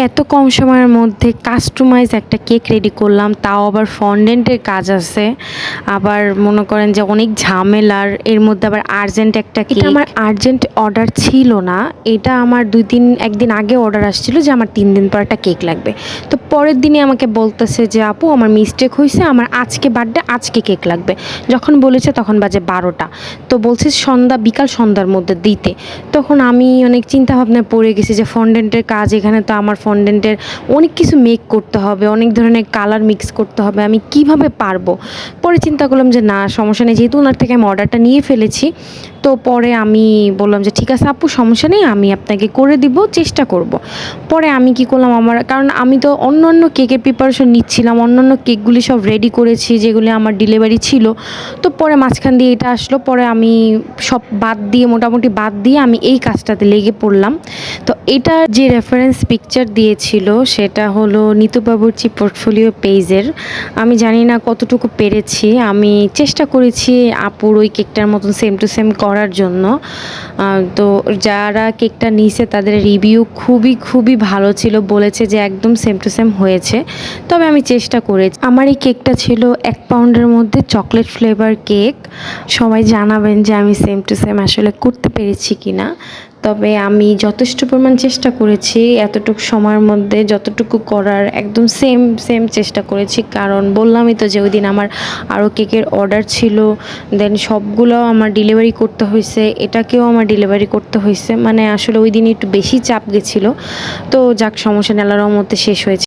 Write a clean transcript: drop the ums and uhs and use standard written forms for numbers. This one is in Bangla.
এত কম সময়ের মধ্যে কাস্টমাইজ একটা কেক রেডি করলাম, তাও আবার ফন্ডেন্টের কাজ আছে, আবার মনে করেন যে অনেক ঝামেলার, এর মধ্যে আবার আর্জেন্ট একটা কেক। এটা আমার আর্জেন্ট অর্ডার ছিল না, এটা আমার একদিন আগে অর্ডার আসছিল যে আমার 3 দিন পর একটা কেক লাগবে। তো পরের দিনই আমাকে বলতেছে যে আপু আমার মিস্টেক হয়েছে, আমার আজকে বার্থডে, আজকে কেক লাগবে। যখন বলেছে তখন বাজে 12টা, তো বলছে বিকাল সন্ধ্যার মধ্যে দিতে। তখন আমি অনেক চিন্তা ভাবনায় পড়ে গেছি যে ফন্ডেন্টের কাজ, এখানে তো আমার ফন্ডেন্টের অনেক কিছু মেক করতে হবে, অনেক ধরনের কালার মিক্স করতে হবে, আমি কিভাবে পারবো। পরে চিন্তা করলাম যে না সমস্যা নেই, যেহেতু ওনার থেকে আমি অর্ডারটা নিয়ে ফেলেছি। তো পরে আমি বললাম যে ঠিক আছে আপু সমস্যা নেই, আমি আপনাকে করে দিব, চেষ্টা করব। পরে আমি কি করলাম, কারণ আমি তো অন্য কেকের প্রিপারেশন নিচ্ছিলাম, অন্য কেকগুলি সব রেডি করেছি যেগুলি আমার ডেলিভারি ছিল। তো পরে মাঝখান দিয়ে এটা আসলো, পরে আমি সব মোটামুটি বাদ দিয়ে আমি এই কাজটাতে লেগে পড়লাম। তো এটা যে রেফারেন্স পিকচার দিয়েছিল সেটা হলো নিতু বাবুর্চি পোর্টফোলিও পেজের। আমি জানি না কতটুকু পেরেছি, আমি চেষ্টা করেছি আপুর ওই কেকটার মতন সেম টু সেম করার জন্য। তো যারা কেকটা নিয়েছে তাদের রিভিউ খুবই ভালো ছিল, বলেছে যে একদম সেম টু সেম হয়েছে। তবে আমি চেষ্টা করেছি। আমার এই কেকটা ছিল 1 পাউন্ডের মধ্যে চকলেট ফ্লেভার কেক। সবাই জানাবেন যে আমি সেম টু সেম আসলে করতে পেরেছি কিনা। তবে আমি যথেষ্ট পরিমাণ চেষ্টা করেছি, এতটুকু সময়ের মধ্যে যতটুকু করার একদম সেম চেষ্টা করেছি। কারণ বললামই তো যে ওই দিন আমার আরও কেকের অর্ডার ছিল, দেন সবগুলো আমার ডেলিভারি করতে হয়েছে, এটাকেও আমার ডেলিভারি করতে হয়েছে। মানে আসলে ওই দিন একটু বেশি চাপ গেছিলো। তো যাক সমস্যা নেই, আল্লাহর রহমতে শেষ হয়েছে।